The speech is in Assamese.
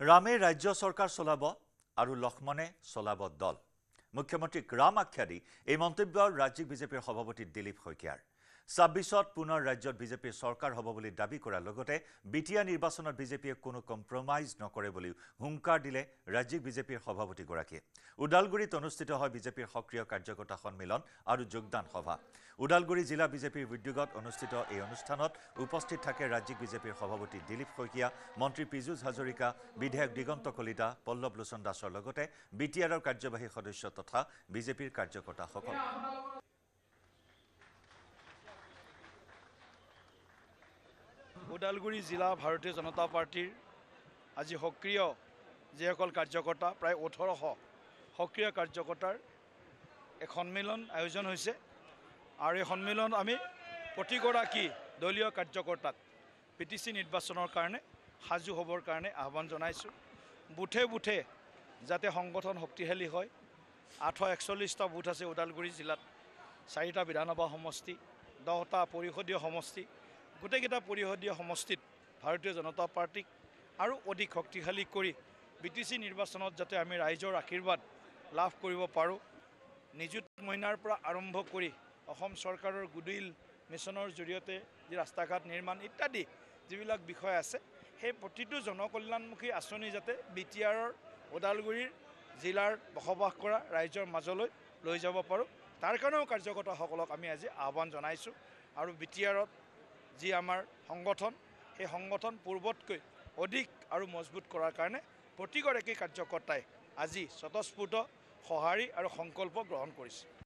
ৰামে ৰাজ্য চৰকাৰ চলাব আৰু লক্ষ্মণে চলাব দল। মুখ্যমন্ত্ৰীক ৰাম আখ্যা দি এই মন্তব্য ৰাজ্যিক বিজেপিৰ সভাপতি দিলীপ শইকীয়াৰ। ২৬ত পুনৰ ৰাজ্যত বিজেপিৰ চৰকাৰ হ'ব বুলি দাবী কৰাৰ লগতে বিটিয়া নিৰ্বাচনত বিজেপিয়ে কোনো কম্প্ৰমাইজ নকৰে বুলি হুংকাৰ দিলে ৰাজ্যিক বিজেপিৰ সভাপতিগৰাকীয়ে। ওদালগুৰিত অনুষ্ঠিত হয় বিজেপিৰ সক্ৰিয় কাৰ্যকৰ্তা সন্মিলন আৰু যোগদান সভা। ওদালগুৰি জিলা বিজেপিৰ উদ্যোগত অনুষ্ঠিত এই অনুষ্ঠানত উপস্থিত থাকে ৰাজ্যিক বিজেপিৰ সভাপতি দিলীপ শইকীয়া, মন্ত্ৰী পীযুষ হাজৰিকা, বিধায়ক দিগন্ত কলিতা, পল্লৱ লোচন দাসৰ লগতে বিটিআৰৰ কাৰ্যবাহী সদস্য তথা বিজেপিৰ কাৰ্যকৰ্তাসকল। ওদালগুৰি জিলা ভাৰতীয় জনতা পাৰ্টিৰ আজি সক্ৰিয় যিসকল কাৰ্যকৰ্তা প্ৰায় ১৮০০ সক্ৰিয় কাৰ্যকৰ্তাৰ এক সন্মিলন আয়োজন হৈছে আৰু এই সন্মিলন আমি প্ৰতিগৰাকী দলীয় কাৰ্যকৰ্তাক পিটিচি নিৰ্বাচনৰ কাৰণে সাজু হ'বৰ কাৰণে আহ্বান জনাইছোঁ। বুথে বুথে যাতে সংগঠন শক্তিশালী হয়। ৮৪১টা বুথ আছে ওদালগুৰি জিলাত, ৪টা বিধানসভা সমষ্টি, 10টা পৰিষদীয় সমষ্টি। গোটেইকেইটা পৰিষদীয় সমষ্টিত ভাৰতীয় জনতা পাৰ্টিক আৰু অধিক শক্তিশালী কৰি বিটিচি নিৰ্বাচনত যাতে আমি ৰাইজৰ আশীৰ্বাদ লাভ কৰিব পাৰোঁ। নিযুত মইনাৰ পৰা আৰম্ভ কৰি অসম চৰকাৰৰ গুডউইল মিছনৰ জৰিয়তে যি ৰাস্তা ঘাট নিৰ্মাণ ইত্যাদি যিবিলাক বিষয় আছে, সেই প্ৰতিটো জনকল্যাণমুখী আঁচনি যাতে বিটিআৰৰ ওদালগুৰিৰ জিলাৰ বসবাস কৰা ৰাইজৰ মাজলৈ লৈ যাব পাৰোঁ, তাৰ কাৰণেও কাৰ্যকৰ্তাসকলক আমি আজি আহ্বান জনাইছোঁ। আৰু বিটিআৰত যি আমাৰ সংগঠন, সেই সংগঠন পূৰ্বতকৈ অধিক আৰু মজবুত কৰাৰ কাৰণে প্ৰতিগৰাকী কাৰ্যকৰ্তাই আজি স্বতঃস্ফূৰ্ত সঁহাৰি আৰু সংকল্প গ্ৰহণ কৰিছে।